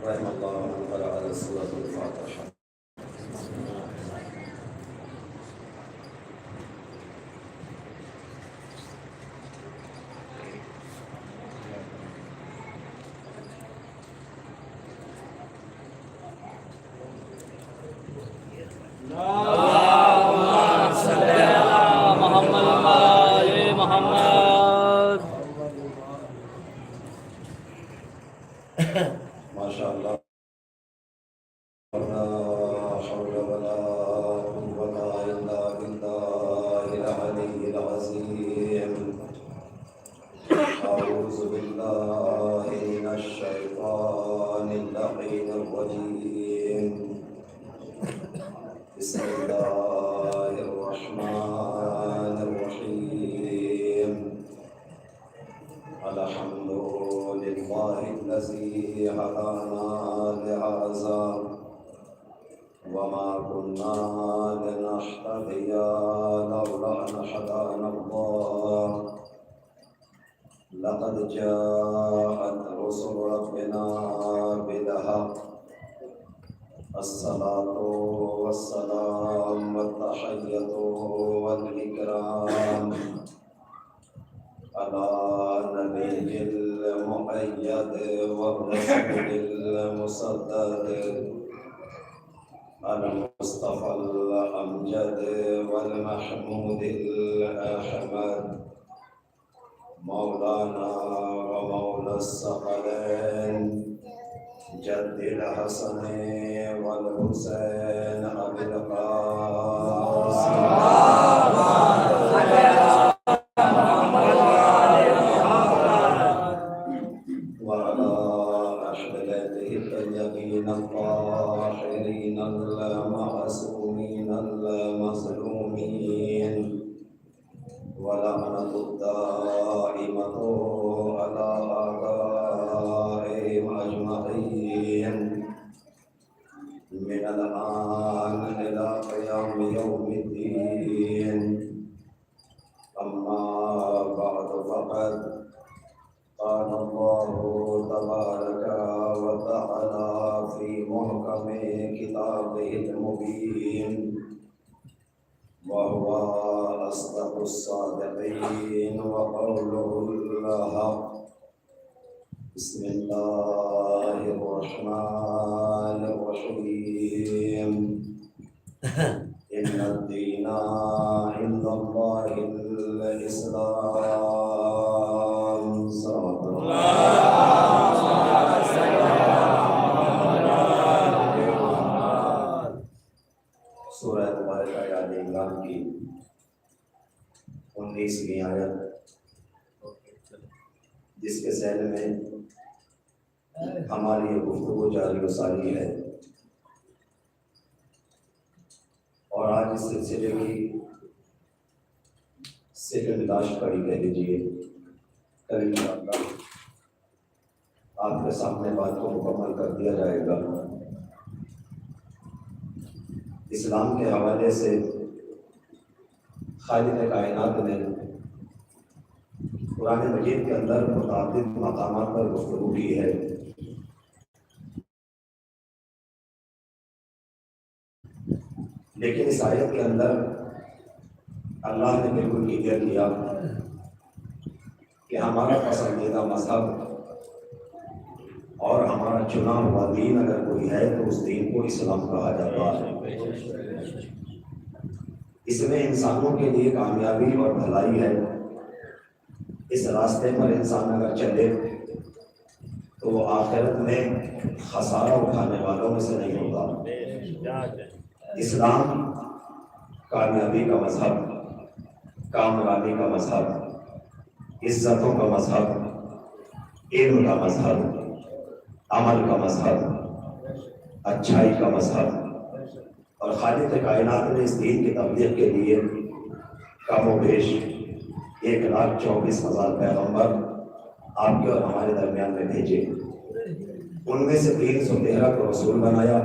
رحم الله من قرأ سورة الفاتحة. ماشاء اللہ لا حول ولا قوة إلا بالله العلي العظيم. أعوذ بالله من الشيطان اللعين الرجيم. بسم الله الرحمن الرحيم. الحمد لله الذي هدانا لهذا وما كنا لنهتدي لولا أن هدانا الله. لقد جاءت رسل ربنا بالحق. الصلاة والسلام والتحية والإكرام على نبي المؤيد والرسول المسدد المصطفى الأمجد والمحمود الأحمد مولانا ومولى الثقلين جد الحسن والحسين أبي القاسم وعلى أهل الطيبين الطاهرين المعصومين المظلومين ولعنة الدائمة على آبائهم أجمعين من الآن إلى قيام يوم الدين. أما بعد فقد قال الله تبارك وتعالى في محكم كتابه المبين وهو أصدق الصادقين وقوله الحق. بسم الله الرحمن الرحيم. إن الدين عند الله الإسلام. صلى سورہ مبارکہ آل عمران کی 19ویں آیت جس کے ذیل میں ہماری یہ گفتگو جاری و ساری ہے، اور آج اس سلسلے کی سیکنڈ لاسٹ کڑی کہہ لیجیے، کل انشاءاللہ آپ کے سامنے بات کو مکمل کر دیا جائے گا۔ اسلام کے حوالے سے خالق کائنات نے قرآن مجید کے اندر متعدد مقامات پر گفتگو کی ہے، لیکن اس آیت کے اندر اللہ نے بالکل کلیئر کیا کہ ہمارا پسندیدہ مذہب اور ہمارا چنا ہوا دین اگر کوئی ہے تو اس دین کو اسلام کہا جاتا ہے۔ اس میں انسانوں کے لیے کامیابی اور بھلائی ہے۔ اس راستے پر انسان اگر چلے تو وہ آخرت میں خسارہ اٹھانے والوں میں سے نہیں ہوگا۔ اسلام کامیابی کا مذہب، کامرانی کا مذہب، عزتوں کا مذہب، علم کا مذہب، عمل کا مذہب، اچھائی کا مذہب، اور خالق کائنات نے اس دین کی تبلیغ کے لیے کم و بیش 1,24,000 پیغمبر آپ کے اور ہمارے درمیان میں بھیجے۔ ان میں سے 313 کو رسول بنایا،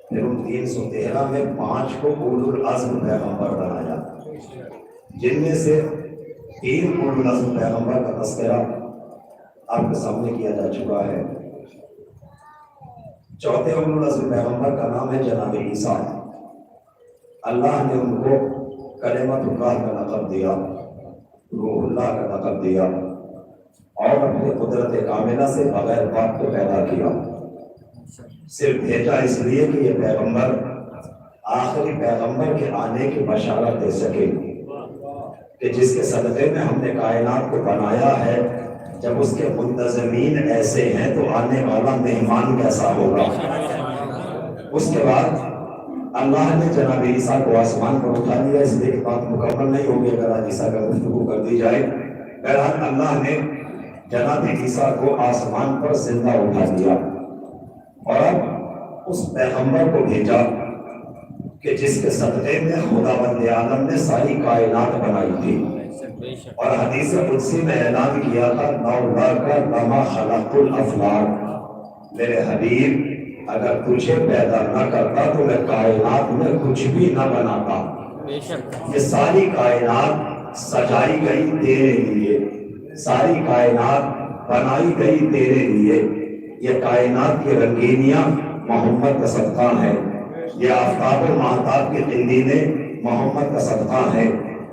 پھر ان 313 میں 5 کو اولو العزم پیغمبر بنایا، جن میں سے 3 اولو العزم پیغمبر کا تذکرہ آپ کے سامنے کیا جا چکا ہے۔ چوتھے اولو العزم پیغمبر کا نام ہے جناب عیسیٰ۔ اللہ نے ان کو کلمۃ اللہ کا لقب دیا، روح اللہ کا لقب دیا، اور اپنی قدرت کاملہ سے بغیر باپ کو پیدا کیا۔ صرف بھیجا اس لیے کہ یہ پیغمبر آخری پیغمبر کے آنے کی بشارت دے سکے کہ جس کے صدقے میں ہم نے کائنات کو بنایا ہے، جب اس کے منتظمین ایسے ہیں تو آنے والا مہمان کیسا ہوگا۔ اس کے بعد اللہ نے جناب عیسیٰ کو آسمان پر اٹھا لیا، اس لیے بات مکمل نہیں ہوگی اگر آج عیسیٰ کا گفتگو کر دی جائے۔ بہرحال اللہ نے جناب عیسیٰ کو آسمان پر زندہ اٹھا دیا اور اب اس پیغمبر کو بھیجا کہ جس کے صدقے میں خداوند عالم نے ساری کائنات بنائی تھی، اور حدیث قدسی میں اعلان کیا تھا لولاک لما خلقت الافلاک، میرے حبیب اگر تجھے پیدا نہ کرتا تو میں کائنات میں کچھ بھی نہ بناتا۔ یہ ساری کائنات سجائی گئی تیرے لیے، ساری کائنات بنائی گئی تیرے لیے۔ یہ کائنات کی رنگینیاں محمد کا صدقہ ہے، یہ آفتاب و مہتاب کی قندیلیں محمد کا صدقہ ہے،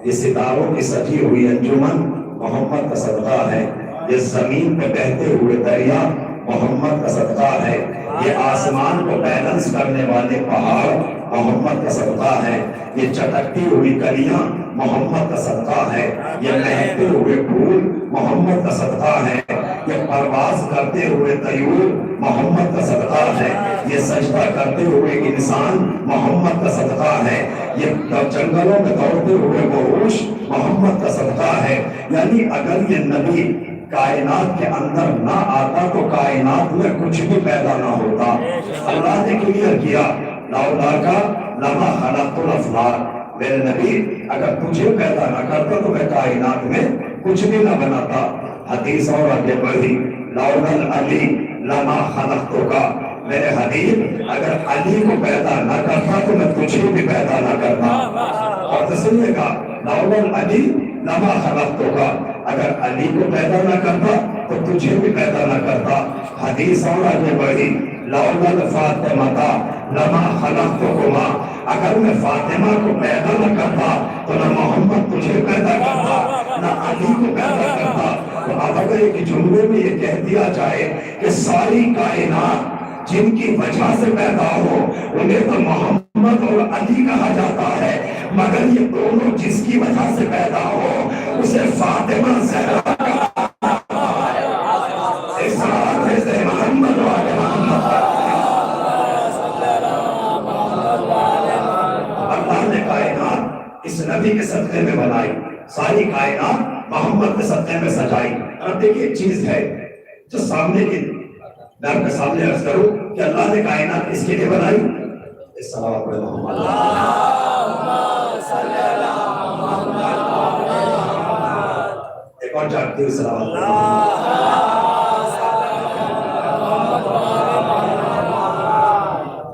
یہ ستاروں کی سجی ہوئی انجمن محمد کا صدقہ ہے، یہ زمین پہ بہتے ہوئے دریا محمد کا صدقہ ہے، یہ آسمان کو بیلنس کرنے والے پہاڑ محمد کا صدقہ ہے، یہ چٹکتی ہوئی کلیاں محمد کا صدقہ ہے، یہ مہکتے ہوئے پھول محمد کا صدقہ ہے، یہ پرواز کرتے ہوئے طیور محمد کا صدقہ ہے، یہ سجدہ کرتے ہوئے انسان محمد کا صدقہ ہے، یہ جنگلوں میں دوڑتے ہوئے وحوش محمد کا صدقہ ہے۔ یعنی اگر یہ نبی کائنات کے اندر نہ آتا تو کائنات میں کچھ بھی پیدا نہ ہوتا۔ اللہ نے کلیئر کیا لولاک لما خلقت الافلاک، میرے نبی اگر تجھے پیدا نہ کرتا تو میں کائنات میں کچھ بھی نہ بناتا۔ حدیث اور آگے بڑھی لولا العلی لما خلقتک، میرے حبیب اگر علی کو پیدا نہ کرتا تو میں تجھے بھی پیدا نہ کرتا۔ اور سنیے گا لولا العلی لما خلقتک، اگر علی کو پیدا نہ کرتا تو تجھے بھی پیدا نہ کرتا۔ حدیث اور آگے بڑھی لولا الفاطمہ لما خلقتکما، اگر میں فاطمہ کو پیدا نہ کرتا تو نہ محمد تجھے پیدا کرتا نہ علی کو پیدا کرتا۔ تو اب اگر ایک جملے میں یہ کہہ دیا جائے کہ ساری کائنات جن کی وجہ سے پیدا ہو انہیں تو محمد اور علی کہا جاتا ہے، مگر یہ دونوں جس کی وجہ سے پیدا ہو اسے فاطمہ زہرا محمد والے محمد۔ اللہ نے کائنات اس نبی کے صدقے میں بنائی، ساری کائنات محمد کے صدقے میں سجائی۔ اب دیکھیں ایک چیز ہے جو سامنے کی میں آپ کے سامنے عرض کروں کہ اللہ نے کائنات اس کے لیے بنائی، السلام علیکم محمد، ایک اور جاگتی ہوئی سلام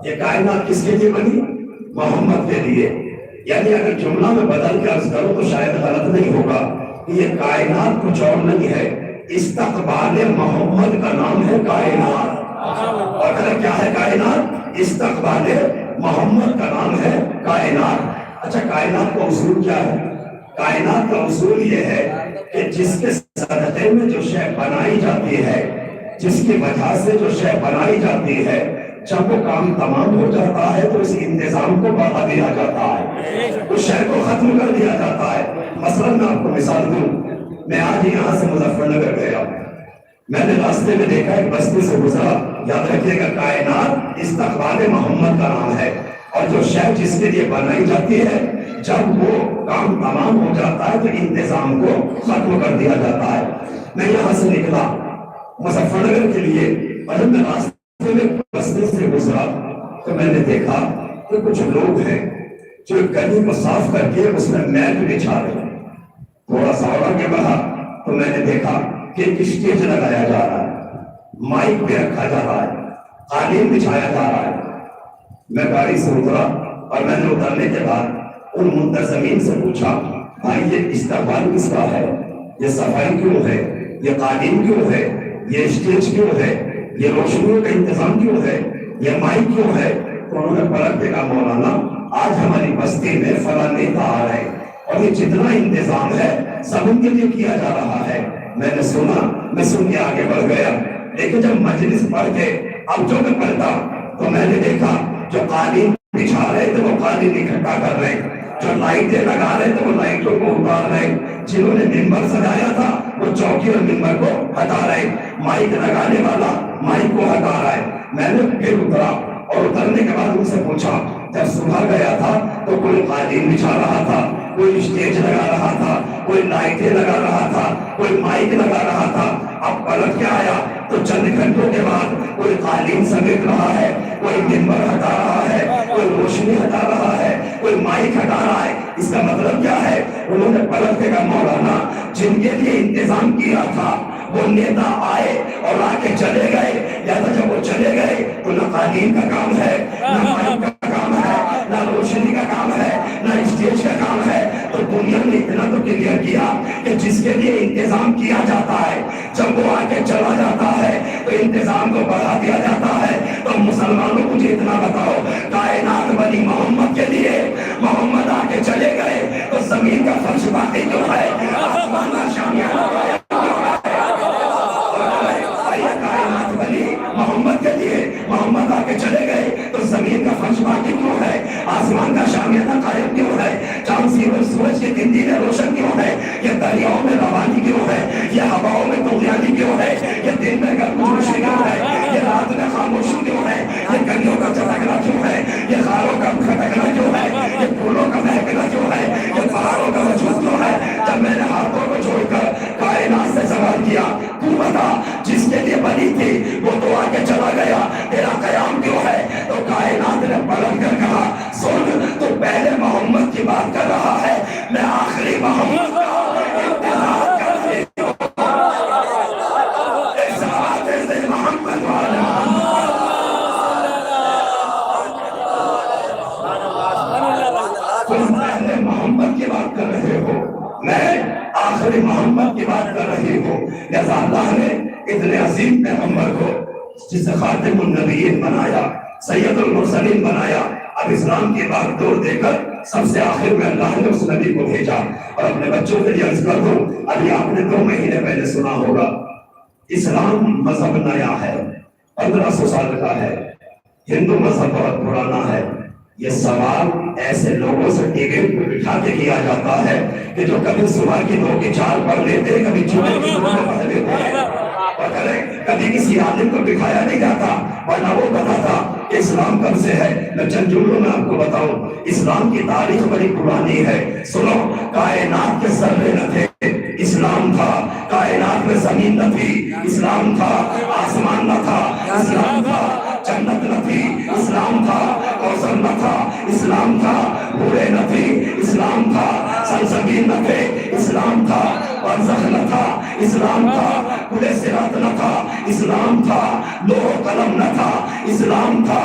یہ کائنات کس کے لیے بنی؟ محمد کے لیے۔ یعنی اگر جملہ میں بدل کے عرض کروں تو شاید غلط نہیں ہوگا کہ یہ کائنات کچھ اور نہیں ہے، استقبال محمد کا نام ہے کائنات۔ اور اگر کیا ہے کائنات؟ استقبال محمد کا نام ہے کائنات۔ اچھا کائنات کا اصول کیا ہے؟ کائنات کا اصول یہ ہے کہ جس کے صدقے میں جو شے بنائی جاتی ہے، جس کی وجہ سے جو شے بنائی جاتی ہے، جب وہ کام تمام ہو جاتا ہے تو اس انتظام کو بڑھا دیا جاتا ہے، اس شے کو ختم کر دیا جاتا ہے۔ مثلا میں آپ کو مثال دوں، میں آج یہاں سے مظفر نگر گیا، میں نے راستے میں دیکھا ایک بستی سے گزرا، یاد رکھیے گا کائنات استقبال محمد کا نام ہے، اور جو شے جس کے لیے بنائی جاتی ہے جب وہ کام تمام ہو جاتا ہے تو انتظام کو ختم کر دیا جاتا ہے۔ میں یہاں سے نکلا مظفر نگر کے لیے، اور جب میں راستے میں بستی سے گزرا تو میں نے دیکھا کہ کچھ لوگ ہیں جو گلی کو صاف کر کے اس میں میٹ بچھا رہے ہیں۔ تھوڑا سا اور آگے بڑھا تو میں نے دیکھا کہ ایک اسٹیج لگایا جا رہا ہے، مائک پہ رکھا جا رہا ہے، قالین بچھایا جا رہا ہے۔ میں گاڑی سے اترا اور میں نے اترنے کے بعد ان منتظمین سے پوچھا، بھائی یہ استقبال کس کا ہے؟ یہ صفائی کیوں ہے؟ یہ قالین کیوں ہے؟ یہ اسٹیج کیوں ہے، یہ روشنیوں کا انتظام کیوں ہے، یہ مائک کیوں ہے؟ تو انہوں نے پلٹ کے کہا مولانا آج ہماری بستی میں فلاں نیتا آ رہے اور یہ جتنا انتظام ہے سب ان کے لیے کیا جا رہا ہے۔ میں نے سنا، میں سن کے آگے بڑھ گیا، لیکن جب مجلس پڑھ کے اب جو میں پڑھتا تو میں نے دیکھا جو قالین بچھا رہے تھے وہ قالین اکٹھا کر رہے، جو لائٹیں لگا رہے تھے وہ لائٹوں کو اتار رہے، جنہوں نے ممبر سجایا تھا وہ چوکی اور ممبر کو ہٹا رہے، مائک لگانے والا مائک کو ہٹا رہا ہے۔ میں نے پھر اترا اور اترنے کے بعد ان سے پوچھا، جب صبح گیا تھا تو کوئی قالین بچھا رہا تھا، کوئی اسٹیج لگا رہا تھا، کوئی لائٹیں لگا رہا تھا، کوئی مائک لگا رہا تھا، اب پلٹ کے آیا تو چند گھنٹوں کے بعد کوئی قالین سمیٹ رہا ہے، کوئی ممبر ہٹا رہا ہے، کوئی روشنی ہٹا رہا ہے، کوئی مائک ہٹا رہا ہے۔ اس کا مطلب کیا ہے؟ انہوں نے پلٹ کے کہا مولانا جن کے لیے انتظام کیا تھا وہ نیتا آئے اور آ کے چلے گئے، یا تو جب وہ چلے گئے تو نہ قالین کا کام ہے، نہ مائک کا کام ہے، نہ روشنی کا کام ہے، نہ اسٹیج کا کام ہے۔ تو دنیا نے اتنا تو کلیئر کیا کہ جس کے لیے انتظام کیا جاتا ہے جب وہ آ کے چلا جاتا ہے تو انتظام کو بڑھا دیا جاتا ہے۔ تو مسلمانوں مجھے اتنا بتاؤ، کائنات بنی محمد کے لیے، محمد آ کے چلے گئے تو زمین کا فرش باقی کیوں ہے؟ آسمان کا شامیانہ کائنات بنی محمد کے لیے، محمد آ کے چلے گئے تو زمین کا فرش باقی کیوں ہے؟ آسمان کا شامیانہ قائم کیوں ہے؟ چاند سورج کی تندیلیں روشن کیوں ہے؟ یہ دریاؤں میں روانی کیوں ہے؟ یہ ہواؤں میں طغیانی کیوں ہے؟ یہ دن میں گرمجوشی کیوں ہے؟ یہ رات میں خاموشی کیوں ہے؟ یہ گلیوں کا چٹکنا کیوں ہے؟ یہ غاروں کا کھٹکنا کیوں ہے؟ یہ پھولوں کا مہکنا کیوں ہے؟ یہ پہاڑوں کا وجود کیوں ہے؟ جب میں نے ہاتھوں کو چھوڑ کر کائنات سے سوال کیا، تو بتا جس کے لیے بنی تھی وہ تو آگے چلا گیا، تیرا قیام کیوں ہے؟ تو کائنات نے پلٹ کر کہا سن، تو پہلے محمد کی بات کر رہا ہے، میں آخری محمد کا انتظار کر رہی ہوں۔ اس حوالے سے محمد والا تم پہلے محمد کی بات کر رہے ہو، میں آخری محمد کی بات کر رہی ہوں۔ لہذا اللہ نے اتنے عظیم پیغمبر کو جسے خاتم النبیین بنایا، سید المرسلین بنایا، اب اسلام کی بات دور دے کر سب سے آخر میں اللہ نے اس نبی کو بھیجا۔ اور اپنے بچوں کے لیے عرض کر دوں، ابھی آپ نے 2 مہینے پہلے سنا ہوگا اسلام مذہب نیا ہے، 1500 سال کا ہے، ہندو مذہب بہت پرانا ہے۔ یہ سوال ایسے لوگوں سے ٹیبل پہ بٹھا کے کیا جاتا ہے کہ جو کبھی صبح کی 2 کی 4 پڑھ لیتے، کبھی جمعے کی 2 پڑھ لیتے، اور کبھی کسی عالم کو دکھایا نہیں جاتا، ورنہ وہ پتا تھا کہ اسلام کب سے ہے۔ میں چند جملوں میں آپ کو بتاؤں، اسلام کی تاریخ بڑی پرانی ہے۔ سنو، کائنات کے ذرے نہ تھے، اسلام تھا۔ کائنات میں زمین نہ تھی، اسلام تھا۔ آسمان نہ تھا، اسلام تھا۔ جنت نہ تھی، اسلام تھا۔ کوثر نہ تھا، اسلام تھا۔ بورے نہ تھی، اسلام تھا۔ سلسبیل نہ تھے، اسلام تھا۔ برزخ نہ تھا، اسلام تھا۔ پلے صراط نہ تھا، اسلام تھا۔ لوح و قلم نہ تھا، اسلام تھا۔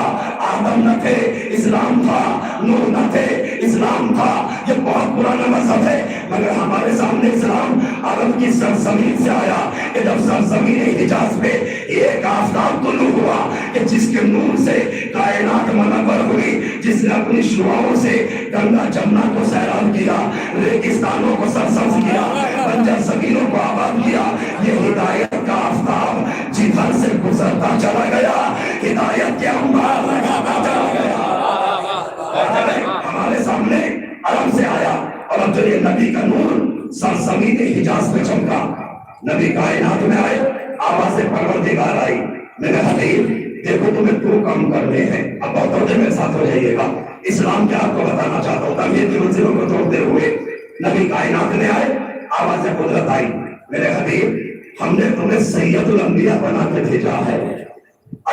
آدم نہ تھے، اسلام تھا۔ نور نہ تھے، اسلام تھا۔ یہ بہت پرانا مذہب ہے، مگر ہمارے سامنے اسلام عرب کی سرزمین سے آیا کہ جب سرزمین حجاز پہ ایک آفتاب طلوع ہوا کہ جس کے نور سے کائنات منور ہوئی، جس نے اپنی شعاعوں سے گنگا جمنا کو سیراب کیا، ریگستانوں کو سرسبز کیا، بنجر زمینوں کو آباد کیا۔ یہ ہدایت کا آفتاب جدھر سے گزرتا چلا گیا، ہدایت کے انبار لگاتا چلا گیا۔ ہمارے سامنے عرب سے آیا، اور اب جو یہ نبی کا نور سرزمین حجاز پہ چمکا، نبی کائنات میں آئے، آواز پروردگار آئی۔ میں نے حبیب دیکھو تمہیں 2 کام کرنے ہیں، اب بہت توجہ میرے ساتھ ہو جائیے گا۔ اسلام کیا آپ کو بتانا چاہتا ہوں، تعمیر کی منزلوں کو توڑتے ہوئے نبی کائنات میں آئے، آواز قدرت آئی۔ میرے حبیب ہم نے تمہیں سید الانبیاء بنا کے بھیجا ہے،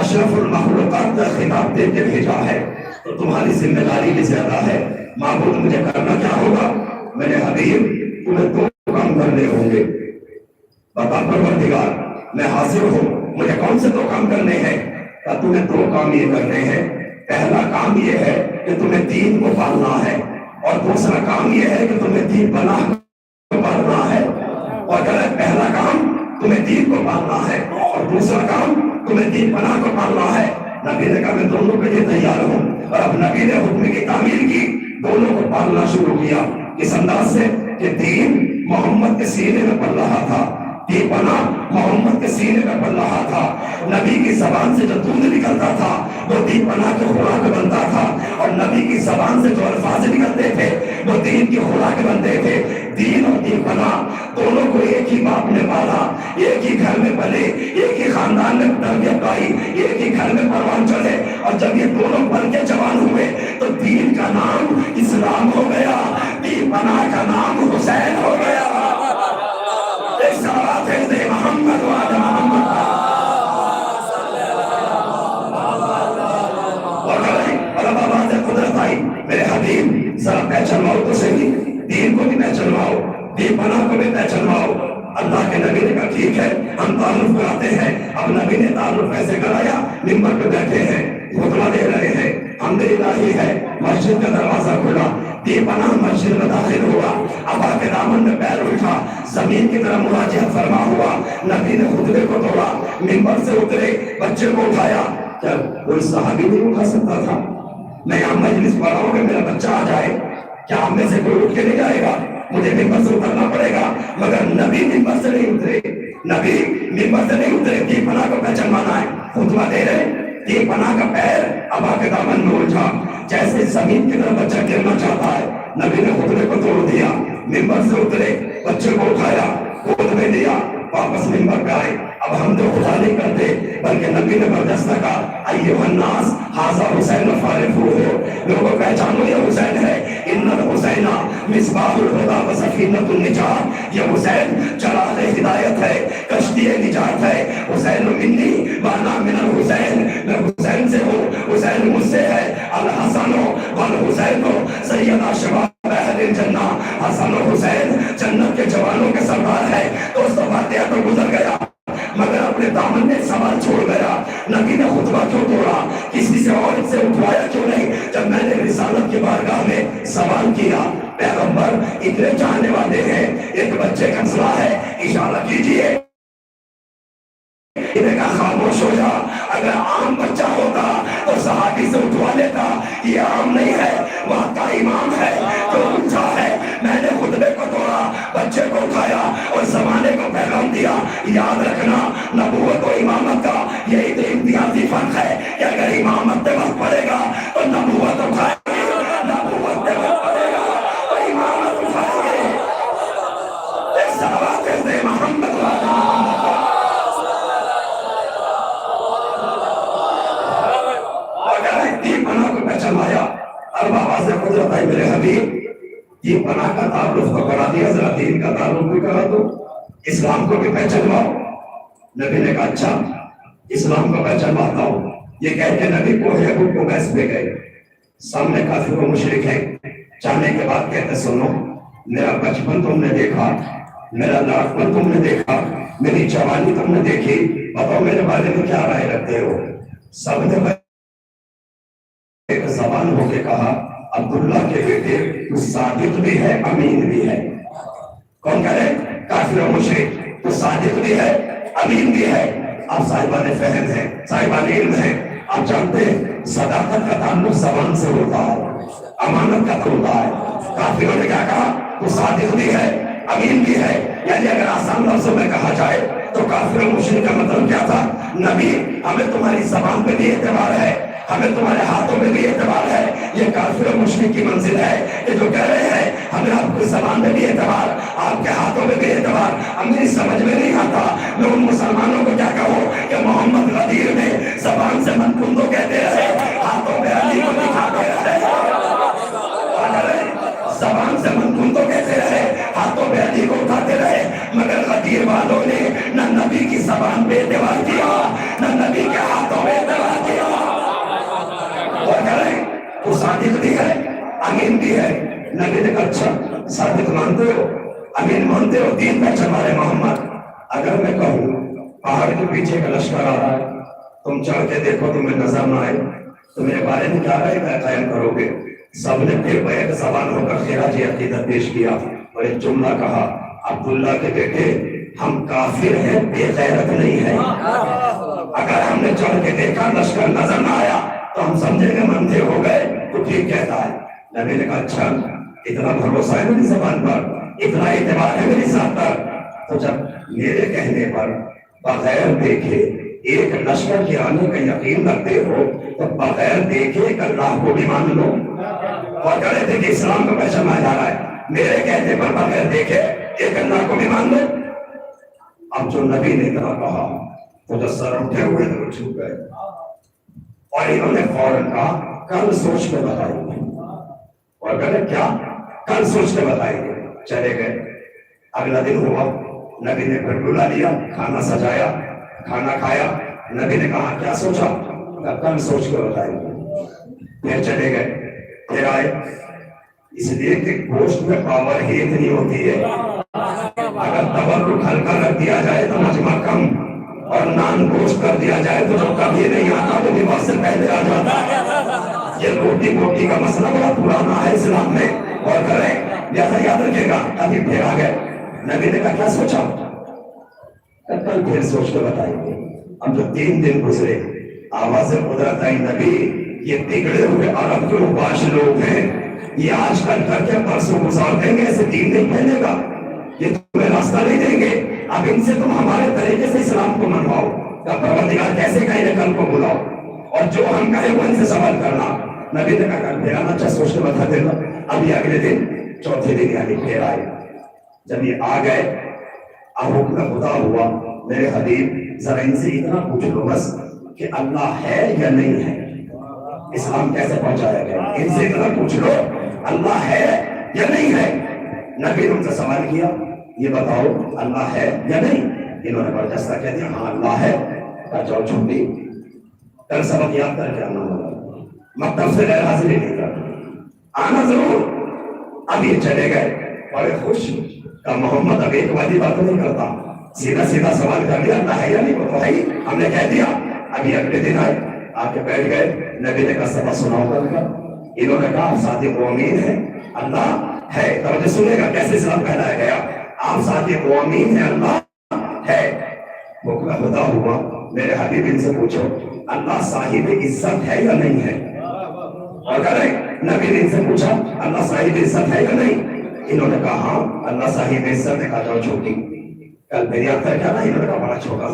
اشرف المخلوقات کا خطاب دے کے بھیجا ہے، تو تمہاری ذمہ داری بھی زیادہ ہے۔ معبود مجھے کرنا کیا ہوگا؟ میرے حبیب تمہیں 2 کام کرنے ہوں گے۔ بتا پروردگار میں حاضر ہوں، مجھے کون سے 2 کام کرنے ہیں؟ کہ تمہیں 2 کام یہ کرنے ہیں۔ پہلا کام یہ ہے کہ تمہیں دین کو پالنا ہے، اور دوسرا کام یہ ہے کہ تمہیں دین بنا کو پالنا ہے۔ اور اگر پہلا کام تمہیں دین کو پالنا ہے اور دوسرا کام تمہیں دین پناہ کو پالنا ہے. نبی نے کہا میں دونوں کے لیے تیار ہوں. اور اب نبی نے حکم کی تعمیل کی, دونوں کو پالنا شروع کیا اس انداز سے کہ دین محمد کے سینے میں پل رہا تھا, دین پناہ محمد کے سینے میں پل رہا تھا. نبی کی زبان سے جو دودھ نکلتا تھا وہ دین پناہ کی خوراک بنتا تھا, اور نبی کی زبان سے جو الفاظ نکلتے تھے وہ دین کی خوراک بنتے تھے. دین اور دین پناہ دونوں کو ایک ہی باپ نے پالا, ایک ہی گھر میں پلے, ایک ہی خاندان میں تربیت پائی, ایک ہی گھر میں پروان چلے. اور جب یہ دونوں پل کے جوان ہوئے تو دین کا نام اسلام ہو گیا, دین پناہ کا نام حسین ہو گیا. محمد وعد محمد. اور اب آواز قدرت آئی, میرے حبیب ذرا پہچانواؤ تو صحیح, دین کو بھی پہچانواؤ, دین پناہ کو بھی پہچانواؤ. اللہ کے نبی نے کہا ٹھیک ہے ہم تعارف کراتے ہیں. اب نبی نے تعارف ایسے کرایا, منبر پہ بیٹھے ہیں, خطبہ دے رہے ہیں, حمد الہی ہے, مسجد کا دروازہ کھلا, دین پناہ مسجد میں داخل ہوا, ابا کے دامن میں پیر اٹھا, زمین کی طرح مراجعت فرما ہوا. نبی نے خطبے کو توڑا, منبر سے اترے, بچے کو اٹھایا. کیا کوئی صحابی نہیں اٹھا سکتا تھا؟ میں یہاں مجلس پڑھ رہا ہوں کہ میرا بچہ آ جائے, کیا ہم میں سے کوئی اٹھ کے نہیں جائے گا؟ مجھے ممبر سے اترنا پڑے گا. مگر نبی ممبر سے نہیں اترے, نبی ممبر سے نہیں اترے. دین پناہ کو پہچانوانا ہے, خطبہ دے رہے, دین پناہ کا پیر ابا کے دامن میں الجھا, جیسے زمین کی طرف بچہ گرنا چاہتا ہے. نبی نے خطبے کو توڑ دیا, ممبر سے اترے, بچے کو اٹھایا, گود میں لیا, واپس ممبر پہ آئے. اب ہم تو خدا نہیں کرتے بلکہ نبی نے بردست کہا ایھا الناس ھذا حسین فارفوہ, لوگوں پہچانو یہ حسین ہے. ان الحسین مصباح الہدی و سفینۃ النجات, یہ حسین چراغ ہدایت ہے, کشتی نجات ہے. حسین منی وانا من الحسین, میں حسین سے ہوں, حسین مجھ سے ہے. الحسن والحسین سیدا شباب اہل الجنہ, حسن و حسین جنت کے جوانوں کے سردار ہے. دوستو واقعہ تو گزر گیا مگر اپنے دامن میں سوال چھوڑ گیا. نبی نے خطبہ کیوں توڑا, کسی سے اور سے اٹھوایا کیوں نہیں؟ جب میں نے رسالت کی بارگاہ میں سوال کیا, پیغمبر اتنے چاہنے والے ہیں, ایک بچے کا مسئلہ ہے, اشارہ کیجئے. انہیں کہا خاموش ہو جا, اگر عام بچہ ہوتا تو صحابی سے اٹھوا لیتا, یہ عام نہیں ہے, وہاں کا امام ہے جو اٹھا ہے. میں نے خطبے کو توڑا, بچے کو اٹھایا اور زمانے کو پیغام دیا. یاد رکھنا نبوت و امامت کا یہی تو امتیازی فرق ہے کہ اگر امامت پہ وقت پڑے گا تو نبوت اٹھائے گی, نبوت پہ وقت پڑے گا تو امامت اٹھائے گی. ایک صلوات دے محمد والا چلایا. اب آواز قدرت آئی, میرے حبیب یہ پناہ کا تعارف کو کرا دیا, ذرا دین کا تعارف بھی کرا دو, اسلام کو بھی پہچانواؤ. نبی نے کہا اچھا اسلام کو پہچانواتا ہوں. یہ کہہ کے نبی کو بیس پہ گئے, سامنے کافر و مشرک ہیں. جانے کے بعد کہتے سنو, میرا بچپن تم نے دیکھا, میرا لاڑپن تم نے دیکھا, میری جوانی تم نے دیکھی, بتاؤ میرے بارے میں کیا رائے رکھتے ہو؟ سب نے ایک زبان ہو کے کہا عبداللہ کے بیٹے تو صادق بھی ہے امین بھی ہے. کون کہہ رہے؟ کافر و مشرک. تو صادق بھی ہے امین بھی ہے. آپ صاحبان فہم ہیں, صاحبان علم ہیں, آپ جانتے ہیں صداقت کا تعلق زبان سے ہوتا ہے, امانت کا ہوتا ہے. کافروں نے کیا کہا؟ تو صادق بھی ہے امین بھی ہے. یعنی اگر آسان لفظوں میں کہا جائے تو کافر و مشرک کا مطلب کیا تھا؟ نبی ہمیں تمہاری زبان پہ بھی اعتبار ہے, ہمیں تمہارے ہاتھوں میں بھی اعتبار ہے. یہ کافر و مشرک کی منزل ہے کہ جو کہہ رہے ہیں ہمیں آپ کی زبان میں بھی اعتبار, آپ کے ہاتھوں میں بھی اعتبار. ہم میری سمجھ میں نہیں آتا میں ان مسلمانوں کو کیا کہوں کہ محمد غدیر نے زبان سے من کندو کہتے رہے, ہاتھوں میں علی کو دکھاتے رہے, زبان سے من کندو کہتے رہے, ہاتھوں میں علی کو اٹھاتے رہے. مگر غدیر والوں نے نہ نبی کی زبان پہ اعتبار کیا, نہ نبی کے ہاتھوں میں اعتبار کیا. وہ صادق بھی ہے امین بھی ہے. نبی نے کہا اچھا صادق مانتے ہو, امین مانتے ہو, دین پہچان والے محمد. اگر میں کہوں پہاڑ کے پیچھے کا لشکر آ رہا ہے, تم چڑھ کے دیکھو تمہیں نظر نہ آئے, تو میرے بارے میں کیا رائے قائم کرو گے؟ سب نے پھر بیک زبان ہو کر خراج عقیدت پیش کیا اور ایک جملہ کہا عبداللہ کے بیٹے ہم کافر ہیں، بے غیرت نہیں ہیں۔ اگر ہم نے چڑھ کے دیکھا لشکر نظر نہ آیا تو ہم سمجھیں گے اندھے ہو گئے، تو ٹھیک کہتا ہے۔ نبی نے کہا اچھا اتنا بھروسہ ہے میری زبان پر، اتنا اعتبار ہے میری ذات پر، تو جب میرے کہنے پر بغیر دیکھے ایک لشکر کے آنے کا یقین رکھتے ہو تو بغیر دیکھے ایک اللہ کو بھی مان لو۔ اور کہہ رہے تھے کہ اسلام کو پہچانا جا رہا ہے، میرے کہنے پر بغیر دیکھے ایک اللہ کو بھی مان لو۔ اب جو نبی نے کہا تو جو سر اٹھے ہوئے تو وہ چھپ گئے، اور انہوں نے فوراً کہا کل سوچ کے بتائیں گے۔ اور کہتے کیا؟ کل سوچ کے بتائیں گے۔ چلے گئے، اگلا دن ہوا، نبی نے پھر بلا لیا، کھانا سجایا، کھانا کھایا۔ نبی نے کہا کیا سوچا؟ کل سوچ کے بتائیں گے۔ پھر چلے گئے، پھر آئے، اس لیے کہ گوشت میں پاور ہی اتنی ہوتی ہے، اگر تبرک ہلکا رکھ دیا جائے تو مجمع کم، اور نان گوشت کر دیا جائے تو جو کبھی نہیں آتا وہ بھی وقت سے پہلے آ جاتا ہے۔ یہ روٹی بوٹی کا مسئلہ بڑا پرانا ہے اسلام میں، اور کریں جیسا یاد رکھے گا۔ ابھی پھر آ گئے، نبی نے کہا کیا سوچا؟ کل پھر سوچ کے بتائیں گے۔ اب جو 3 دن گزرے، آواز قدرت آئی، نبی یہ بگڑے ہوئے عرب کے اوباش لوگ ہیں، یہ آج کل کر کے پرسوں گزار دیں گے، ایسے 3 دن پہلے گا، یہ تمہیں راستہ نہیں دیں گے، اب ان سے تم ہمارے طریقے سے اسلام کو منواؤ۔ پروردگار کیسے کہیں کل کو بلاؤ، اور جو ہم کہیں وہ ان سے سوال کرنا۔ نبی نے کہا پھر آنا، اچھا سوچ کے بتا دینا۔ ابھی اگلے دن چوتھے دن یعنی پھر آئے، جب یہ آ گئے، اب حکم خدا ہوا، میرے حبیب ذرا ان سے اتنا پوچھ لو بس کہ اللہ ہے یا نہیں ہے۔ اسلام کیسے پہنچایا گیا؟ ان سے اتنا پوچھ لو اللہ ہے یا نہیں ہے۔ نبی نے ان سے سوال کیا یہ بتاؤ اللہ ہے یا نہیں؟ انہوں نے برجستہ کہہ دیا ہاں اللہ ہے۔ کہا جاؤ چھٹی، کل سبق یاد کر کے آنا ہوگا، مکتب سے غیر حاضری نہیں کرنا، آنا ضرور۔ اب یہ چلے گئے بڑے خوش، کہ محمد اب ایک والی بات نہیں کرتا، سیدھا سیدھا سوال کر لیا اللہ ہے یا نہیں، وہ تو ہے ہی، ہم نے کہہ دیا۔ ابھی اگلے دن آئے، آ کے بیٹھ گئے، نبی نے کہا سبق سناؤ کل کا۔ انہوں نے کہا آپ صادق و امین ہیں، اللہ ہے۔ توجہ سنیں گا کیسے اسلام پھیلایا گیا۔ آپ صادق و امین ہیں، اللہ ہے۔ حکم خدا ہوا، میرے حبیب ان سے پوچھو اللہ صاحب عزت ہے یا نہیں ہے؟ اور کہہ رہے نبی نے ان سے پوچھا اللہ صاحب عزت ہے یا نہیں؟ انہوں نے کہا ہاں اللہ صاحب عزت ہے۔ کہا جاؤ چھوٹی، کل پھر یاد کر کے آنا۔ انہوں نے کہا بڑا چھوٹا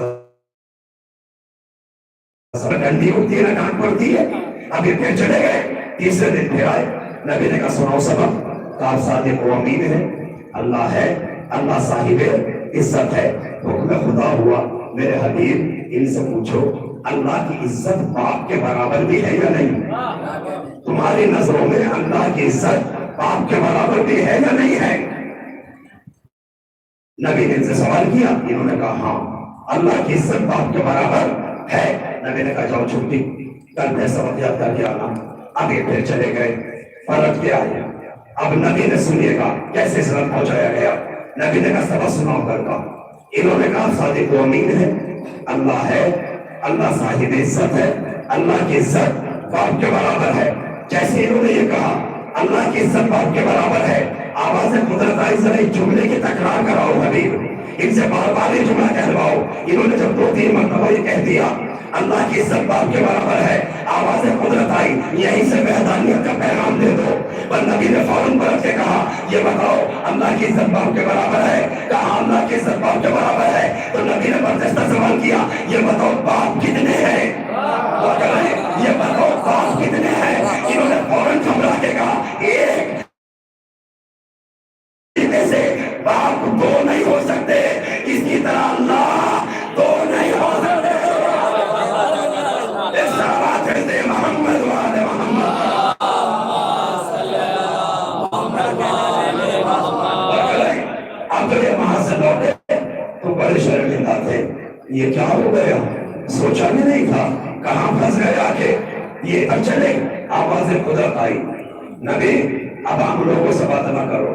سا ڈنڈی ہوتی ہے نا، ڈانٹ پڑتی ہے۔ ابھی پھر چلے گئے، تیسرے دن پھر آئے، نبی نے کہا سناؤ سبق۔ کہا آپ صادق و امین ہیں، اللہ ہے، اللہ صاحب عزت ہے۔ حکم خدا ہوا، میرے حبیب ان سے پوچھو اللہ کی عزت باپ کے برابر بھی ہے یا نہیں؟ تمہاری نظروں میں اللہ کی عزت باپ کے برابر بھی ہے یا نہیں ہے؟ نبی نے ان سے سوال کیا، انہوں نے کہا ہاں اللہ کی عزت باپ کے برابر ہے۔ نبی نے کہا جاؤ چھٹی، کل پھر سبق یاد کر کے آنا۔ آگے پھر چلے گئے، فرق کیا ہے؟ اب نبی نے سنیے گا کیسے اسلام پہنچایا گیا۔ نبی نے کہا سبق سناؤ کر کا۔ انہوں نے کہا صادق و امین ہے، اللہ ہے، اللہ صاحب عزت ہے، اللہ کی عزت باپ کے برابر ہے۔ جیسے انہوں نے یہ کہا اللہ کی عزت باپ کے برابر ہے، آواز قدرت آئی، ذرا اس جملے کی تکرار کراؤ حبیب، ان سے بار بار یہ جملہ کہلواؤ۔ انہوں نے جب 2-3 مرتبہ یہ کہہ دیا اللہ کی عزت باپ کے برابر ہے، آواز قدرت آئی یہیں سے وحدانیت کا پیغام دے دو۔ پر نبی نے فوراً پلٹ کے کہا یہ بتاؤ اللہ کی عزت باپ کے برابر ہے؟ کہا اللہ کی عزت باپ کے برابر ہے۔ تو نبی نے برجستہ سوال کیا یہ بتاؤ باپ کتنے ہیں؟ یہ بتاؤ باپ کتنے ہیں؟ انہوں نے فوراً گھبرا کے کہا ایک سے باپ 2 نہیں ہو سکتے، اس کی طرح اللہ 2 نہیں ہو سکتے۔ محمد والے محمد اب جب یہ وہاں سے لوٹے تو بڑے شرمندہ تھے، یہ کیا ہو گیا، سوچا بھی نہیں تھا، کہاں پھنس گئے آ کے۔ یہ اب چلے، آواز قدرت آئی، نبی اب ہم لوگوں سے بات نہ کرو،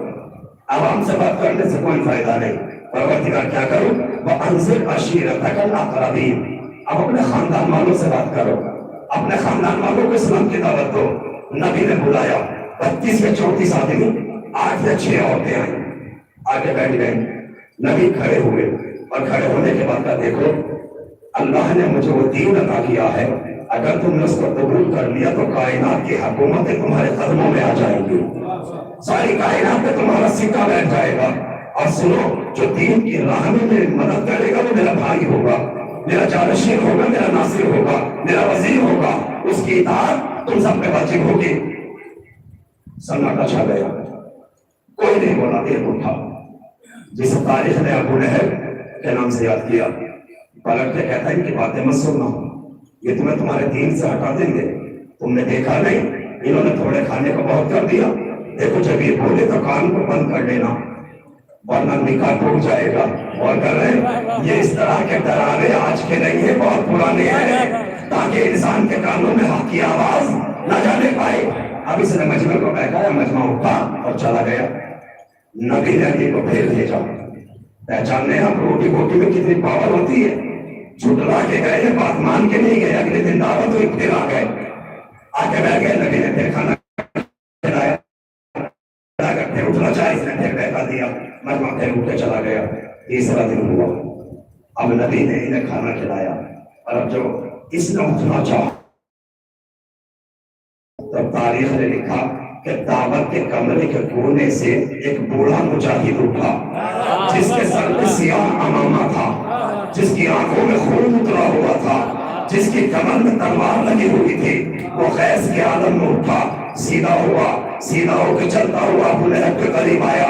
اب ہم سے بات کرنے سے کوئی فائدہ نہیں۔ پروردگار کیا کرو، وَأَنذِرْ عَشِيرَتَكَ الْأَقْرَبِينَ، اب اپنے خاندان والوں سے بات کرو، اپنے خاندان والوں کو اسلام کی دعوت دو۔ نبی نے بلایا 32 یا 34 آدمی، 8 یا 6 عورتیں آئیں، آگے بیٹھ گئے۔ نبی کھڑے ہوئے، اور کھڑے ہونے کے بعد کا دیکھو اللہ نے مجھے وہ دین عطا کیا ہے، اگر تم نے اس کو قبول کر لیا تو کائنات کی حکومتیں تمہارے قدموں میں آ جائیں گی، ساری کائنات پہ تمہارا سکہ بیٹھ جائے گا۔ اور سنو، جو دین کی راہ میں میری مدد کرے گا وہ میرا بھائی ہوگا، میرا جانشین ہوگا، میرا ناصر ہوگا، میرا وزیر ہوگا، اس کی اطاعت تم سب پہ واجب ہوگی۔ سناٹا چھا گیا، کوئی نہیں بولا، ایک اٹھا جسے تاریخ نے ابو لہب کے نام سے یاد کیا، پلٹ کے کہتا ہے ان کی باتیں مت سننا، یہ تمہیں تمہارے دین سے ہٹا دیں گے، تم نے دیکھا نہیں انہوں نے تھوڑے کھانے کو بہت کر دیا، دیکھو جب یہ بولے تو کان کو بند کر لینا ورنہ نکاح ٹوٹ جائے گا۔ اور کر رہے ہیں یہ اس طرح کے ڈرانے آج کے نہیں ہیں، بہت پرانے ہیں، تاکہ انسان کے کانوں میں حق کی آواز نہ جانے پائے۔ اب اس نے مجمع کو بیٹھایا، مجمع اٹھا اور چلا گیا۔ نبی نے علی کو پھر بھیجا، پہچاننے ہم روٹی بوٹی میں کتنی پاور ہوتی ہے، جھٹلا کے گئے ہیں، بات مان کے نہیں گئے، اگلے دن دعوت ہوئی پھر آ گئے، آ کے بیٹھ گئے، نبی نے پھر کھانا کھلایا، پھر اٹھنا چاہے اس نے پھر بیٹھا دیا، مجمع پھر اٹھ کے چلا گیا۔ تیسرا دن ہوا، اب نبی نے انہیں کھانا کھلایا، اور اب جو اس نے اٹھنا چاہا تب تاریخ نے لکھا کہ دعوت کے کمرے کے کونے سے ایک بوڑھا مجاہد اٹھا، جس کے سر میں سیاہ عمامہ تھا، جس کی آنکھوں میں خون اترا ہوا تھا، جس کی کمر میں تلوار لگی ہوئی تھی، وہ خیز کے عالم میں اٹھا، سیدھا ہوا، سیدھا ہو کے چلتا ہوا ابو لہب کے قریب آیا،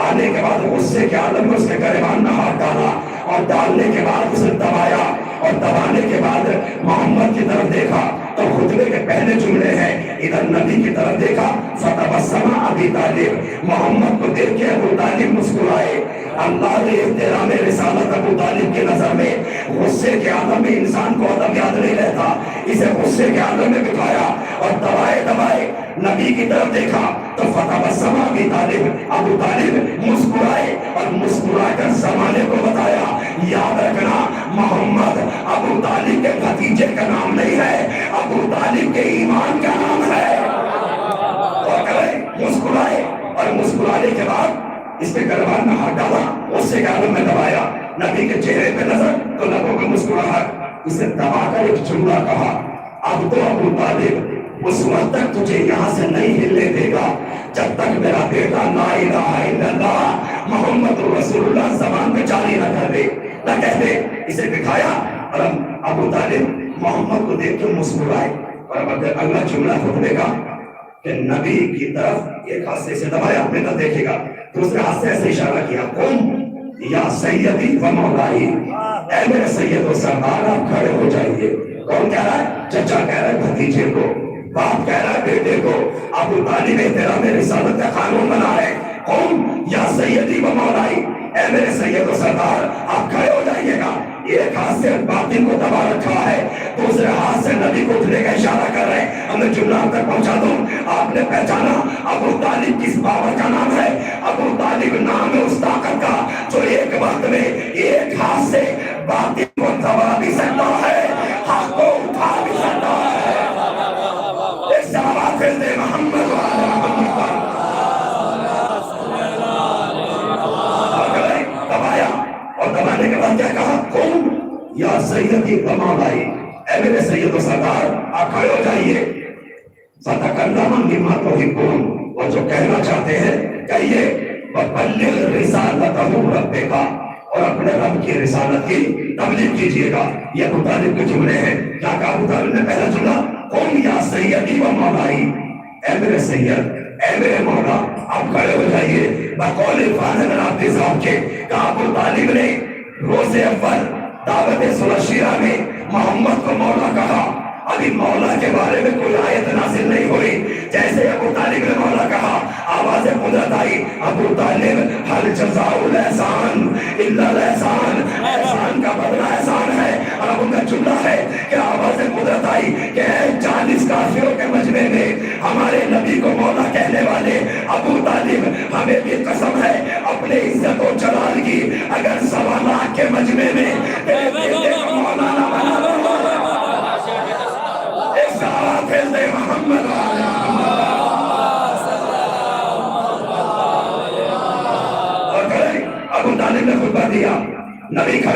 آنے کے بعد غصے کے عالم میں اس کے گریبان میں ہاتھ ڈالا، اور ڈالنے کے بعد اسے دبایا، اور دبانے کے بعد محمد کی طرف دیکھا تو خطبے کے پہلے جملے ہیں، ادھر نبی کی طرف دیکھا، فتبسم ابی طالب، محمد کو دیکھ کے ابو طالب مسکرائے۔ اللہ نے احترام رسالت ابو طالب کے نظر میں، غصے کے عالم میں انسان کو ادب یاد نہیں رہتا، اسے غصے کے عالم میں بٹھایا اور دبائے دبائے نبی کی طرف دیکھا تو فتبسم ابی طالب، ابو طالب مسکرائے، اور مسکرا کر زمانے کو بتایا، یاد رکھنا محمد ابو طالب کے بھتیجے کا نام نہیں ہے، ابو طالب کے ایمان کا نام ہے۔ اور مسکرائے، اور مسکرانے کے بعد اس کے گریبان میں ہاتھ ڈالا، غصے کے عالم میں دبایا، نبی کے چہرے پہ نظر تو لبوں کا مسکراہٹ، اسے دبا کر ایک جملہ کہا، اب تو ابو طالب اس وقت تک تجھے یہاں سے نہیں ہلنے دے گا جب تک میرا بیٹا لا الہ الا اللہ محمد رسول اللہ زبان پہ جاری نہ کر دے، نہ کہہ دے۔ اسے دکھایا، اور ابو طالب محمد کو دیکھ کے مسکرائے، اور اب اگلا جملہ خطبے کا کہ نبی کی طرف ایک ہاتھ سے اسے دبایا، اپنے طرف دیکھے گا، دوسرے ہاتھ سے ایسے اشارہ کیا، قم یا سیدی و مولائی، اے میرے سید و سردار آپ کھڑے ہو جائیے۔ کون کہہ رہا ہے؟ چچا کہہ رہا ہے بھتیجے کو، باپ کہہ رہا ہے بیٹے کو، ابو طالب احترام رسالت کا قانون بنا ہے، قم یا سیدی و مولائی، اے میرے سید و سردار آپ کھڑے ہو جائیے گا۔ ایک ہاتھ سے باطن کو دبا رکھا ہے، دوسرے ہاتھ سے نبی کو اٹھنے کا اشارہ کر رہے ہیں۔ ہمیں جملہ آپ تک پہنچا دوں، آپ نے پہچانا ابو طالب کس پاور کا نام ہے؟ ابو طالب نام ہے اس طاقت کا جو ایک وقت میں ایک ہاتھ سے باطن کو دبا بھی سکتا ہے، حق کو اٹھا بھی سکتا ہے۔ ایک جواب دے محمد والا محمد، دبایا، اور دبانے کے بعد کیا کہا؟ قم یا سیدی و مولائی، اے میرے سید و سردار آپ کھڑے ہو جائیے۔ فتکلم بما تحبون، وہ جو کہنا چاہتے ہیں کہیے، وبلغ رسالتہ ربک، اور اپنے رب کی رسالت کی تبلیغ کیجیے گا۔ یہ ابو طالب کے جملے ہیں۔ کیا کہا ابو طالب نے؟ پہلا جملہ قم یا سیدی و مولائی، اے میرے سید، اے میرے مولا آپ کھڑے ہو جائیے۔ بقول فاضل بن عبد الصمد کے کہا ابو طالب نے روز اول دعوت صلح شیرہ میں محمد کو مولا کہا، ابھی مولا کے بارے میں کوئی آیت نازل نہیں ہوئی، جیسے ابو طالب نے مولا کہا آواز قدرت آئی، ابو طالب حل جزاء الاحسان الا الاحسان، احسان کا بدلہ احسان ہے۔ اور اب ان کا جملہ ہے کہ آواز قدرت آئی کہ 40 کافروں کے مجمع میں ہمارے نبی کو مولا کہنے والے ابو طالب، ہمیں بھی قسم ہے اپنے عزت و جلال کی، اگر 1.25 لاکھ کے مجمع میں تیرے بیٹے کو مولا نہ بنا دے، ایک سارا پھیل دے محمد والا ابو طالب نے خطبہ دیا، نبی کھڑے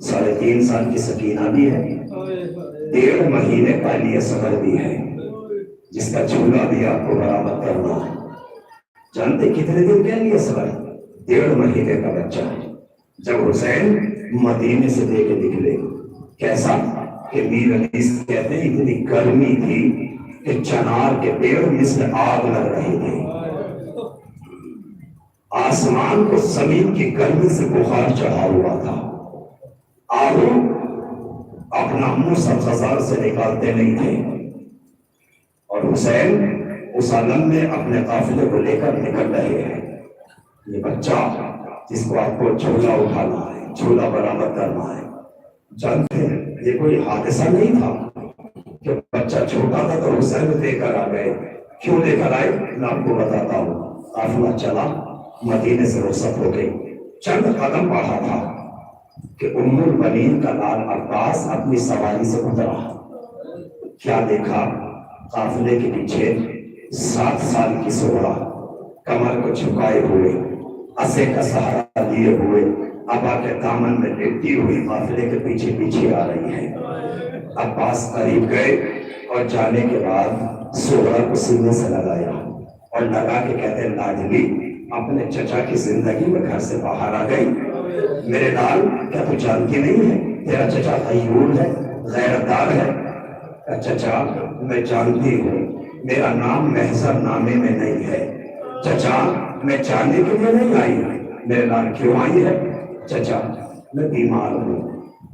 3.5 سال کی سکینہ بھی ہے، 1.5 مہینے کا علی اصغر بھی ہے، جس کا جھولا بھی آپ کو برآمد کرنا ہے۔ جانتے کتنے دن کے علی اصغر؟ 1.5 مہینے کا بچہ ہے۔ جب حسین مدینے سے لے کے نکلے، کیسا کہ میر حدیث کہتے ہیں اتنی گرمی تھی کہ چنار کے پیڑ مثل آگ لگ رہے تھے، آسمان کو زمین کی گرمی سے بخار چڑھا ہوا تھا۔ آہو اپنا منہ سبززار سے نکالتے نہیں تھے، اور حسین اس عالم میں اپنے قافلے کو لے کر نکل رہے ہیں۔ یہ بچہ جس کو آپ کو جھولا اٹھانا ہے، جھولا برآمد کرنا ہے، جانتے ہیں یہ کوئی حادثہ نہیں تھا کہ بچہ چھوٹا تھا تو حسین لے کر آ گئے۔ کیوں لے کر آئے میں آپ کو بتاتا ہوں۔ قافلہ چلا، مدینے سے رخصت ہو گئی، چند قدم بڑھا تھا کہ ام البنین کا لال عباس اپنی سواری سے اترا۔ کیا دیکھا؟ قافلے کے پیچھے 7 سال کی سغرا کمر کو جھکائے ہوئے، عصے کا سہارا لیے ہوئے، ابا کے دامن میں لپٹی ہوئی قافلے کے پیچھے پیچھے آ رہی ہے۔ عباس قریب گئے اور جانے کے بعد سغرا کو سینے سے لگایا اور لگا کے کہتے ہیں لاڈلی اپنے چچا کی زندگی میں گھر سے باہر آ گئی۔ میرے لال کیا تو جانتی نہیں ہے تیرا چچا غیور ہے، غیرتدار ہے؟ چچا میں جانتی ہوں، میرا نام محضر نامے میں نہیں ہے۔ چچا میں جاننے کے لیے نہیں آئی، میرے لال کیوں آئی ہے؟ چچا میں بیمار ہوں،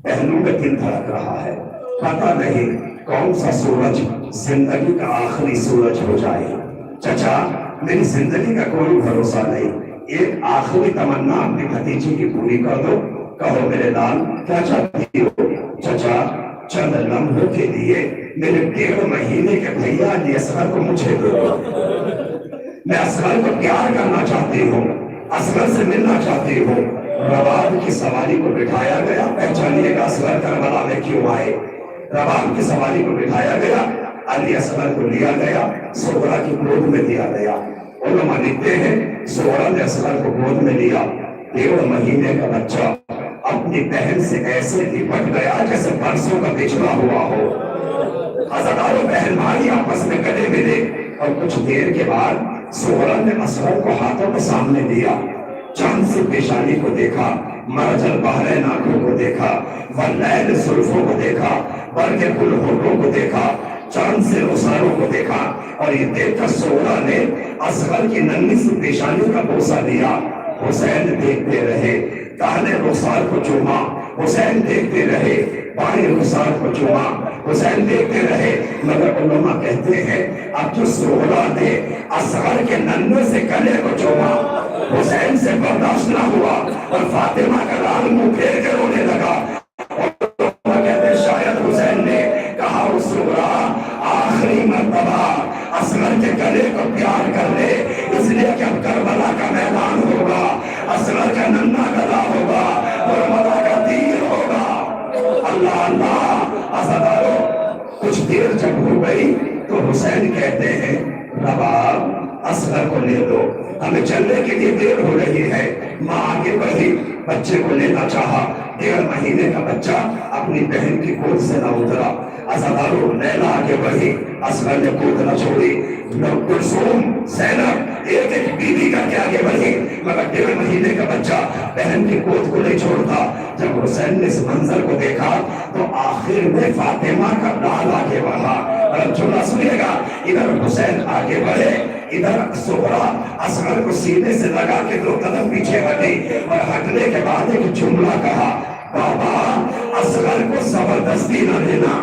پہلو میں دل دھڑک رہا ہے، پتہ نہیں کون سا سورج زندگی کا آخری سورج ہو جائے۔ چچا میری زندگی کا کوئی بھروسہ نہیں، ایک آخری تمنا اپنی بھتیجی کی پوری کر دو، کہو میرے لال کیا چاہتی ہو؟ چچا چند لمحوں کے لیے میرے 1.5 مہینے کے بھیا علی اصغر کو مجھے دو، میں اصغر کو پیار کرنا چاہتی ہوں، اصغر سے ملنا چاہتی ہوں۔ رباب کی سواری کو بٹھایا گیا، پہچانیے گا اصغر کربلا میں کیوں آئے۔ رباب کی سواری کو بٹھایا گیا، علی اصغر کو لیا گیا، سغرا کی گود میں دیا گیا۔ علماء لکھتے ہیں سغرا نے اصغر کو گود میں لیا، 1.5 مہینے کا بچہ اپنی بہن سے ایسے لپٹ گیا جیسے برسوں کا بچھڑا ہوا ہو۔ عزاداروں بہن بھائی آپس میں گلے ملے، اور کچھ دیر کے بعد سغرا نے اصغر کو ہاتھوں کے سامنے لیا، چاند سے پیشانی کو دیکھا، مرج البحرین آنکھوں کو دیکھا، واللیل زلفوں کو دیکھا، برگ گل ہونٹوں کو دیکھا، چاند سے رخساروں کو دیکھا، اور یہ دیکھ کر سغرا نے اصغر کی ننھی سی پیشانی کا بوسہ لیا۔ حسین دیکھتے رہے، داہنے رخسار کو چوما، حسین دیکھتے رہے، بائیں رخسار کو چوما، حسین دیکھتے رہے۔ مگر علماء کہتے ہیں اب جو سغرا نے اصغر کے ننھے سے گلے کو چوما، حسین سے برداشت نہ ہوا اور فاطمہ کا لال منہ پھیر کے رونے لگا۔ اور کہتے ہیں شاید حسین نے کہا وہ سغرا آخری مرتبہ اصغر کے گلے کو پیار کر لے، اس لیے کہ اب کربلا کا میدان ہوگا، اصغر کا ننھا گلا ہوگا، کربلا کا تیر ہوگا۔ اللہ اللہ عزادارو، کچھ دیر جب ہو گئی تو حسین کہتے ہیں رباب اصغر کو لے دو، ہمیں چلنے کے لیے دیر ہو رہی ہے۔ ماں آگے بڑھی، بچے کو لینا چاہا، 1.5 مہینے کا بچہ اپنی بہن کی گود سے نہ اترا۔ عزادارو لیلا آگے بڑھی، اصغر نے گود نہ چھوڑی۔ کلثوم، زینب ایک ایک بیوی کر کے آگے بڑھی، مگر 1.5 مہینے کا بچہ بہن کی گود کو نہیں چھوڑتا۔ جب حسین نے اس منظر کو دیکھا تو آخر میں فاطمہ کا لال آگے بڑھا۔ اور جملہ سنیے گا، ادھر حسین آگے بڑھے، ادھر سغرا اصغر کو سینے سے لگا کے 2 قدم پیچھے ہٹی، اور ہٹنے کے بعد ایک جملہ کہا، بابا اصغر کو زبردستی نہ دینا،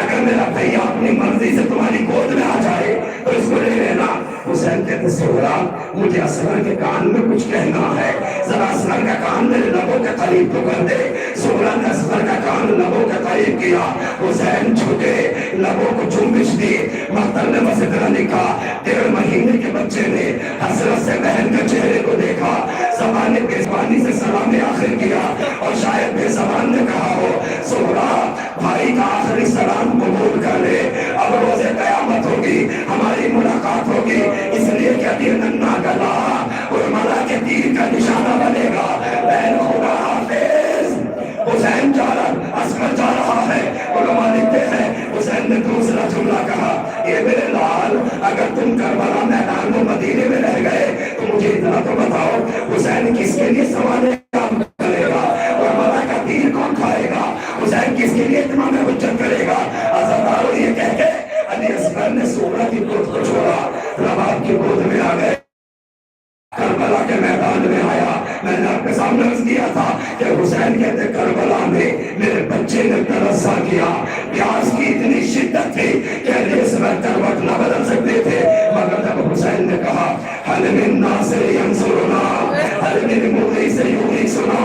اگر میرا بھیا اپنی مرضی سے تمہاری گود میں آ جائے تو اس کو لے لینا۔ حسین کہتے سغرا مجھے اصغر کے کان میں کچھ کہنا ہے، ذرا اصغر کا کان میرے لبوں کے قریب تو کر دے۔ سغرا نے اصغر کا کان لبوں کے قریب کیا، حسین جھکے، لبوں کو چمبش دی۔ مختر نے مسجد لکھا 1.5 مہینے کے بچے نے حسرت سے بہن کے چہرے کو دیکھا، زبان بے زبانی سے سلام آخر کیا، اور شاید بے زبان نے کہا ہو سغرا بھائی کا آخری سلام قبول کر لے، اب روز قیامت ہوگی، ہماری ملاقات ہوگی، اس لیے کہ اب یہ ننھا گلا کربلا کے تیر کا نشانہ بنے گا۔ بہن خدا حافظ۔ حسین جان یہ میرے لال اگر تم کربلا میدان میں مدینے میں رہ گئے تو مجھے اتنا تو بتاؤ حسین کس کے لیے سوال کام کرے گا اور ملا کا تیر کون کھائے گا؟ حسین کس کے لیے اتمام حجت کرے گا؟ عزادارو یہ کہہ کے علی اصغر نے سورہ کی گود کو چھوڑا، رباب کی گود میں آ گئے، کربلا کے میدان میں آیا۔ میں نے آپ کے سامنے عرض کیا تھا کہ حسین کہتے کربلا میں میرے بچے نے ترسا کیا، پیاس کی اتنی شدت تھی کہ ریس میں کروٹ نہ بدل سکتے تھے، مگر جب حسین نے کہا حل من ناصر ینصرنا، حل من مغیث یغیثنا،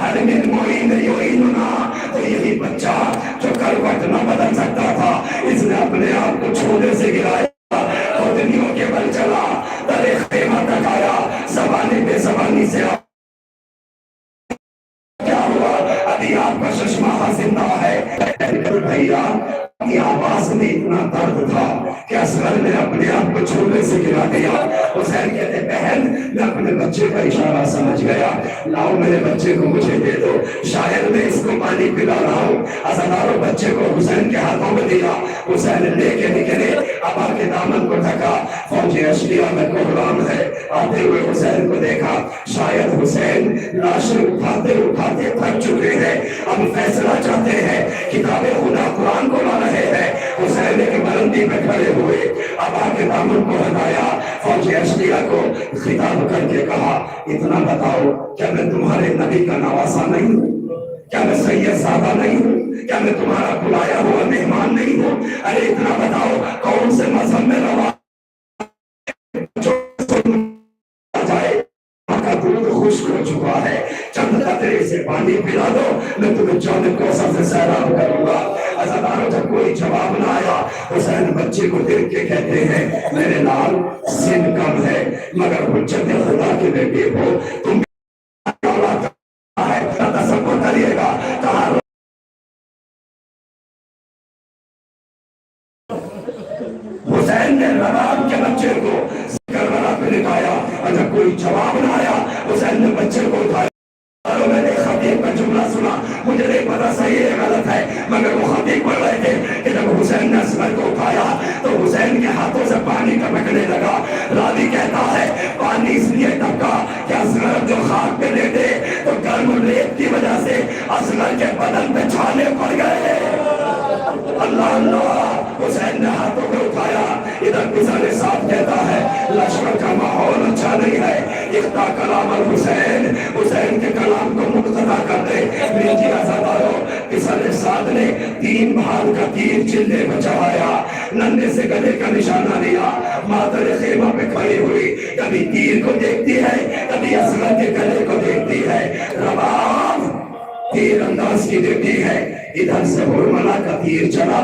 حل من معین یعیننا، تو یہی بچہ جو کروٹ نہ بدل سکتا تھا اس نے اپنے آپ کو چھوڑے سے گرایا، خودنیوں کے بل چلا، در خیمہ تک آیا، زبانی بے زبانی سے کیا ہوا؟ ابھی آپ کا چشمہ زندہ ہے۔ بھیا کی آواز میں اتنا درد تھا کہ اصغر نے اپنے آپ کو چھوڑے سے گرا دیا۔ حسین کہتے بہن میں اپنے بچے کا اشارہ سمجھ گیا، لاؤ میرے بچے کو مجھے دے دو، شاید میں اس کو پانی پلا رہا ہوں۔ عزادارو بچے کو حسین کے ہاتھوں میں دیا، حسین لے کے نکلے، ابا کے دامن کو ڈھکا، فوج اشلیہ میں کوہرام ہے، آتے ہوئے حسین کو دیکھا، شاید حسین لاشیں اٹھاتے اٹھاتے تھک چکے ہیں، اب فیصلہ چاہتے ہیں، کتاب خدا قرآن کو لا رہے ہیں۔ حسین ایک بلندی پہ کھڑے ہوئے، ابا کے دامن کو ہٹایا، فوج اشلیہ کو خطاب کر کے کہا اتنا بتاؤ کیا میں تمہارے نبی کا نواسا نہیں ہوں؟ کیا میں سید زادہ نہیں ہوں؟ کیا میں تمہارا بلایا ہوا مہمان نہیں ہوں؟ ارے اتنا بتاؤ کون سے مذہب میں روا جائے کا دودھ خشک ہو چکا ہے، چند قطرے سے پانی پلا دو میں تمہیں جانب کوثر سے سیراب کروں گا۔ عزادارو جب کوئی جواب نہ آیا حسین بچے کو دیکھ کے کہتے ہیں میرے لال سن کم ہے مگر حجت خدا کے بیٹے ہو، تم تصور کریے گا کہاں حسین نے رباب کے بچے کو کربلا پہ لٹایا، اور جب کوئی جواب نہ آیا حسین نے بچے کو اٹھایا۔ اور میں نے خطیب کا جملہ سنا، مجھے نہیں پتا صحیح ہے غلط ہے، مگر وہ خطیب پڑھ رہے تھے کہ جب حسین نے اصغر کو اٹھایا تو حسین کے ہاتھوں سے پانی ٹپکنے لگا۔ راوی کہتا ہے پانی اس لیے ٹپکا کہ اصغر جو خاک پہ لیٹے تو گرم ریت کی وجہ سے اصغر کے بدن پہ چھالے پڑ گئے۔ اللہ اللہ، حسین نے ہاتھوں میں اٹھایا، ادھر مثال صاحب کہتا ہے لشکر کا ماحول اچھا نہیں ہے، اقتا کلام الحسین، حسین کے کلام کو مقتدا کر دے۔ میری عزادارو مثال صاحب نے 3 بھال کا تیر چلے میں چڑھایا، ننھے سے گلے کا نشانہ لیا، مادر خیمہ پہ کھڑی ہوئی، کبھی تیر کو دیکھتی ہے کبھی اصغر کے گلے کو دیکھتی ہے۔ رباب تیر انداز کی ڈیوٹی ہے، ادھر سے ہرملا کا تیر چلا،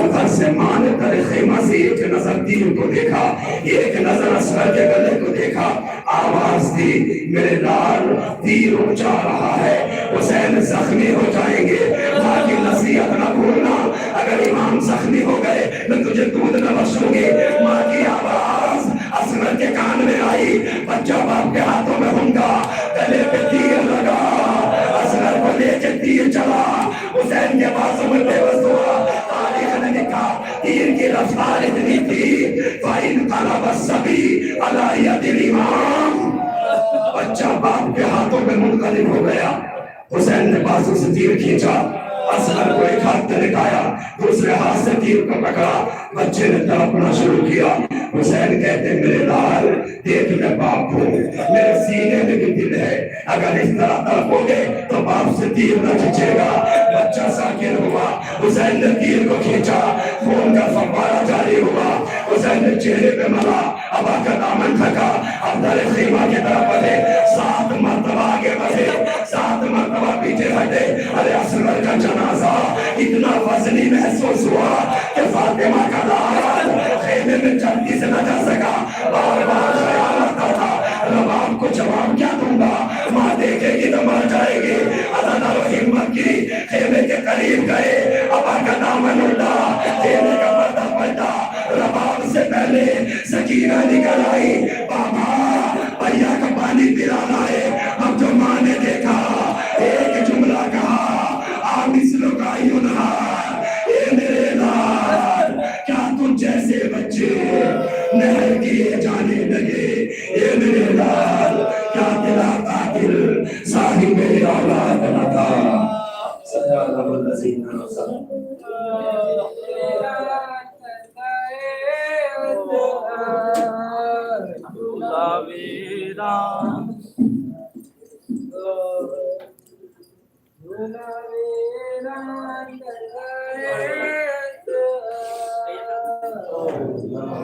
ادھر سے ماں نے در خیمہ سے ایک نظر تیر کو دیکھا، ایک نظر اصغر کے گلے کو دیکھا، آواز دی میرے لال تیر اونچا رہا ہے، حسین زخمی ہو جائیں گے، ماں کی نصیحت نہ بھولنا، اگر امام زخمی ہو گئے میں تجھے دودھ نہ بخشوں گی۔ ماں کی آواز اصغر کے کان میں آئی، بچہ باپ کے ہاتھوں میں ہونگا، گلے پہ تیر لگا، اصغر کو لے کے تیر چلا، حسین کے بازو میں بے بس ہوا۔ تاریخ نے لکھا تیر کی رفتار اتنی تھی فَإِنْ قَلَبَ الصَّبِيُّ عَلَىٰ يَدِ الْإِمَامِ، بچہ باپ کے ہاتھوں میں منقلب ہو گیا۔ حسین نے بازو سے تیر کھینچا، اصغر کو ایک ہاتھ میں لٹایا، دوسرے ہاتھ سے تیر کو پکڑا، بچے نے تڑپنا شروع کیا۔ حسین کہتے میرے لال دیکھ میں باپ ہوں، میرے سینے میں بھی دل ہے، اگر اس طرح تڑپو گے تو باپ سے تیر نہ کھینچے گا۔ بچہ ساکن ہوا، حسین نے تیر کو کھینچا، خون کا فوارہ جاری ہوا، حسین نے چہرے پہ ملا، ابا کا دامن تھکا، اب در خیمہ کی طرف بڑھے، 7 مرتبہ آگے بڑھے، 7 مرتبہ پیچھے ہٹے۔ ارے اصغر کا جنازہ اتنا وزنی محسوس ہوا کہ فاطمہ کا لال خیمے میں جلدی سے نہ جا سکا، بار بار خیال آتا تھا رباب کو جواب کیا دوں گا، ماں دیکھے گی تو مر جائے گی۔ عزادارو ہمت کی، خیمے کے قریب گئے، ابا کا دامن اٹھا، خیمے کا پردہ پلٹا، رباب سے پہلے سکینہ نکل آئی، بابا بھیا کا پانی پلانا ہے۔ اب جو ماں نے دیکھا ایک جملہ کہا آمس لوگ آئیو نہار، اے میرے لال کیا تجھے